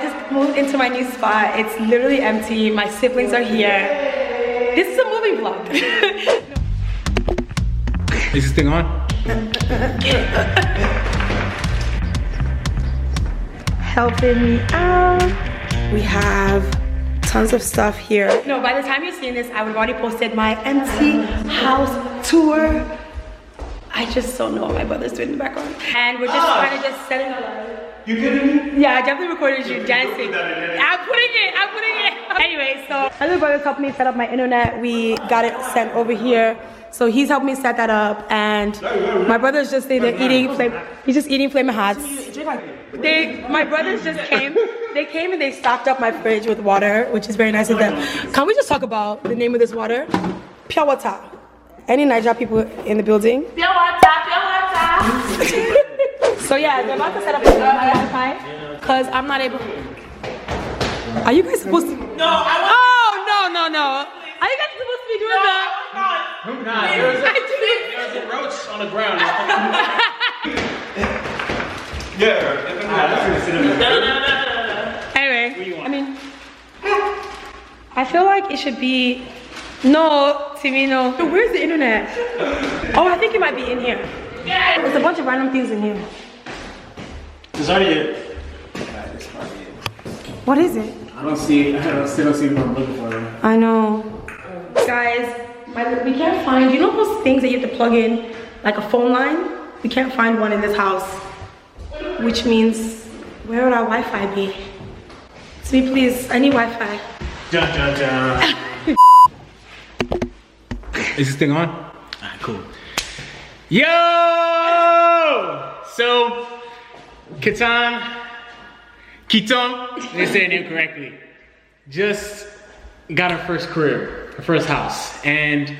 just moved into my new spot. It's literally empty. My siblings are here. This is a movie vlog. Is this thing on? Helping me out. We have tons of stuff here. No, by the time you're seeing this, I would have already posted my empty house tour. I just don't know what my brother's doing in the background. And we're just trying to just set it up. You kidding me? Yeah, I definitely recorded you dancing. I'm putting it. Anyway, so my little brother's helping me set up my internet. We got it sent over here. So he's helping me set that up, and my brother's just sitting there eating he's just eating Flamin' Hots. My brothers just came. They came and they stocked up my fridge with water, which is very nice of them. Can we just talk about the name of this water? Pure water. Any Niger people in the building? Pure water. So yeah, they're about to set up my Wi-Fi because I'm not able. Are you guys supposed to? No, no. Are you guys supposed to be doing that? Nah, there's a roach on the ground. Anyway, I mean, I feel like it should be. No, Timi, no. Where's the internet? Oh, I think it might be in here. There's a bunch of random things in here. It's already it. What is it? I still don't see what I'm looking for. I know. Guys, we can't find, you know those things that you have to plug in, like a phone line? We can't find one in this house. Which means, where would our Wi-Fi be? Timi, please, I need Wi-Fi. Dun, dun, dun. Is this thing on? Alright, cool. Yo! So, Keton, they said it correctly. Just got her first crib, her first house. And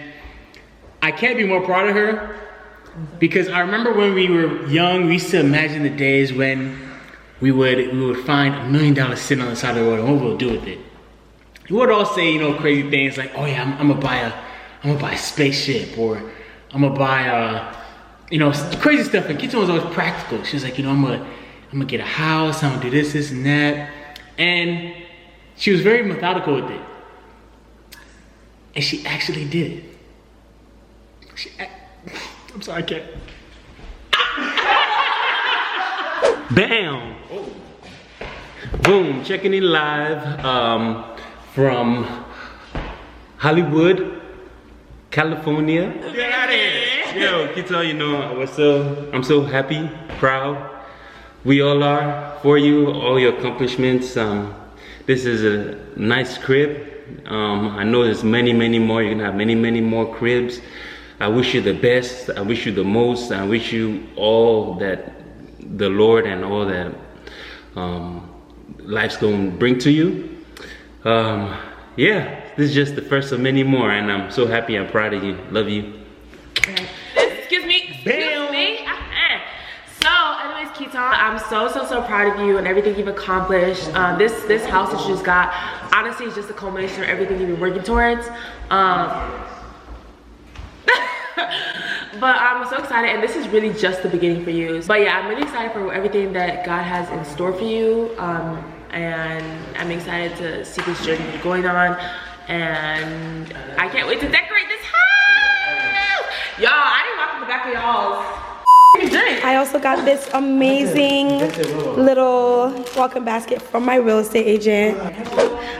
I can't be more proud of her because I remember when we were young, we used to imagine the days when we would find $1 million sitting on the side of the road and what we'll do with it. We would all say, you know, crazy things like, oh yeah, I'm gonna buy a spaceship, or I'm gonna buy you know, crazy stuff. And Keton was always practical. She was like, you know, I'm gonna get a house, I'm gonna do this, and that. And she was very methodical with it. And she actually did it. I'm sorry, I can't. Bam! Oh. Boom, checking in live from Hollywood, California. Get out of here! Yo, Keton, you know, I'm so happy, proud. We all are for you, all your accomplishments. This is a nice crib. I know there's many more. You're gonna have many more cribs. I wish you the best. I wish you the most. I wish you all that the Lord and all that life's gonna bring to you. Yeah, this is just the first of many more, and I'm so happy and proud of you. Love you. Excuse me. So, anyways, Keton, I'm so proud of you and everything you've accomplished. This house that you just got, honestly, is just a culmination of everything you've been working towards. But I'm so excited, and this is really just the beginning for you. But yeah, I'm really excited for everything that God has in store for you. And I'm excited to see this journey you're going on. And I can't wait to decorate this house. Y'all, I didn't walk in the back of y'all's. I also got this amazing little welcome basket from my real estate agent.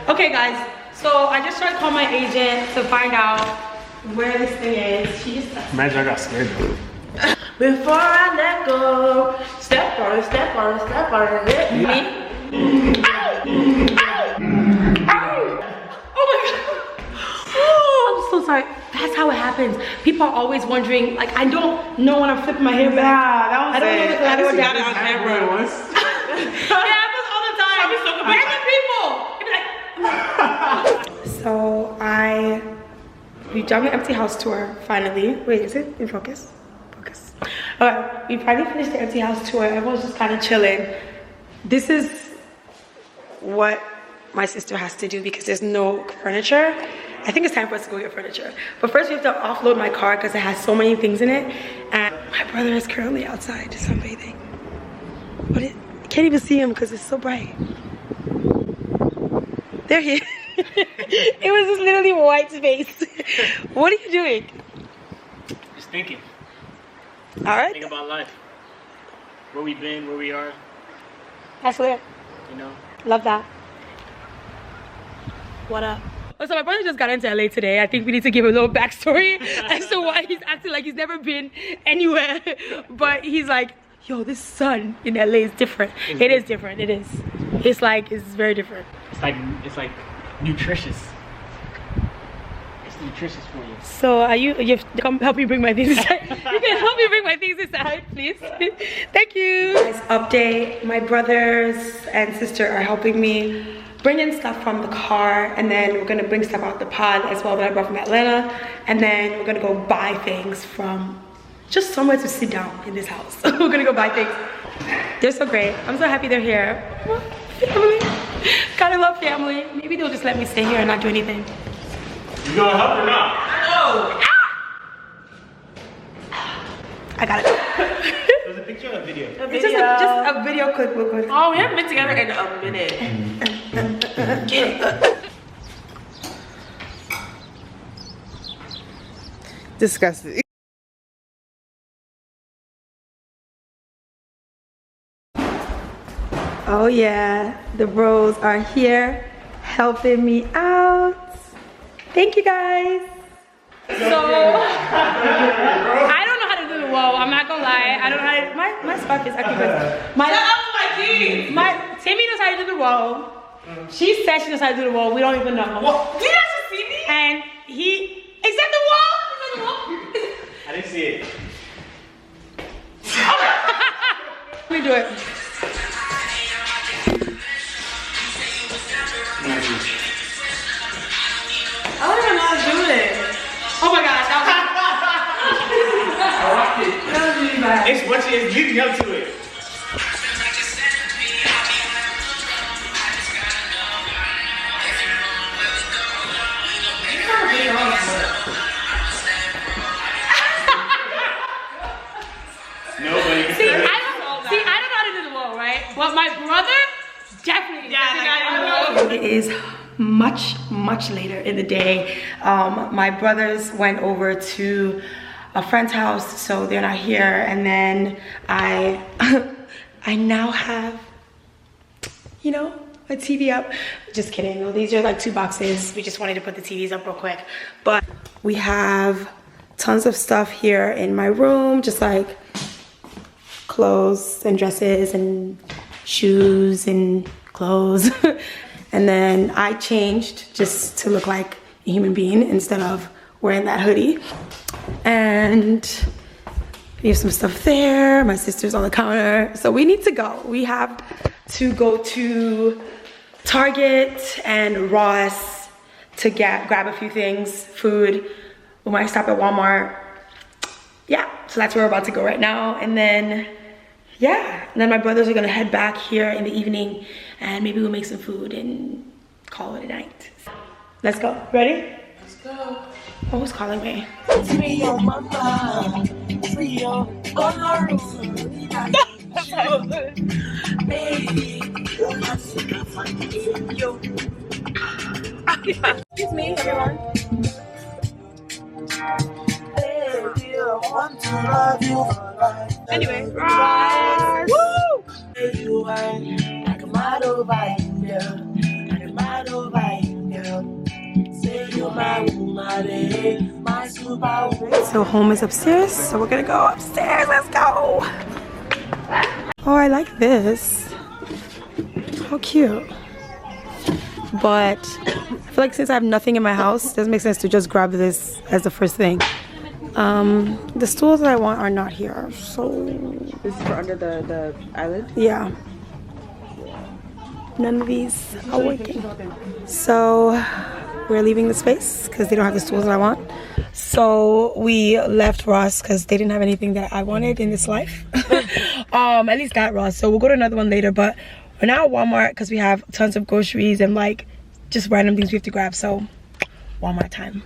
Okay guys, so I just tried to call my agent to find out where this thing is. She just imagine I got scared though. Before I let go, step on it, hit me. Oh my god. Oh, I'm so sorry. That's how it happens. People are always wondering, like, I don't know when I'm flipping my hair back. Yeah, that was I don't know the collateral got damage. it on camera once. It happens all the time. Random people. So we've done the empty house tour finally. Wait, is it in focus? Focus. Alright, we finally finished the empty house tour. Everyone's just kind of chilling. This is what my sister has to do because there's no furniture. I think it's time for us to go get furniture. But first we have to offload my car because it has so many things in it. And my brother is currently outside sunbathing. But I can't even see him because it's so bright. They're here. It was just literally white space. What are you doing? Just thinking. All right. Think about life. Where we've been, where we are. That's lit. You know. Love that. What up? Oh, so my brother just got into LA today. I think we need to give a little backstory as to why he's acting like he's never been anywhere. But he's like, yo, this sun in LA is different. It is different. It is. It's like, it's very different. It's like nutritious. It's nutritious for you. So are you have to come help me bring my things inside. You can help me bring my things inside, please. Thank you. Guys, update. My brothers and sister are helping me bring in stuff from the car, and then we're gonna bring stuff out the pod as well that I brought from Atlanta, and then we're gonna go buy things from just somewhere to sit down in this house. We're gonna go buy things. They're so great. I'm so happy they're here. Family. Gotta love family. Maybe they'll just let me stay here and not do anything. You gonna help or not? Oh! I got it. Was a picture or a video? It's just a video clip real quick. Oh, we haven't been together in a minute. Get it. Disgusting. Oh yeah, the bros are here helping me out. Thank you guys. So I don't know how to do the whoa. I'm not gonna lie. I don't know how to, my scarf is actually good. Timi knows how to do the whoa. She said she knows how to do the whoa. We don't even know. What? Did you guys just see me? And he is that the wall? Is that the wall? I didn't see it. Let me do it. I don't even know how to do it. Oh my gosh, that was really bad. It's what it's leading up to it. Nobody can See, I don't know how to do the wall, right? But my brother definitely It is much later in the day. My brothers went over to a friend's house, so they're not here. And then I now have, you know, a TV up. Just kidding. Well, these are like 2 boxes. We just wanted to put the TVs up real quick. But we have tons of stuff here in my room, just like clothes and dresses and shoes and clothes. And then I changed just to look like a human being instead of wearing that hoodie. And we have some stuff there. My sister's on the counter. So we need to go. We have to go to Target and Ross to grab a few things, food. We might stop at Walmart. Yeah, so that's where we're about to go right now. And then, yeah, and then my brothers are gonna head back here in the evening, and maybe we'll make some food and call it a night. Let's go. Ready? Let's go. Oh, who's calling me? Excuse me, everyone. Anyway, right. Woo! So home is upstairs, so we're gonna go upstairs. Let's go. Oh, I like this. How cute. But I feel like since I have nothing in my house, it doesn't make sense to just grab this as the first thing. The stools that I want are not here, so This is for under the island? yeah. None of these are working. So we're leaving the space because they don't have the stools that I want. So we left Ross because they didn't have anything that I wanted in this life. At least that Ross. So we'll go to another one later. But we're now at Walmart because we have tons of groceries and like just random things we have to grab. So Walmart time.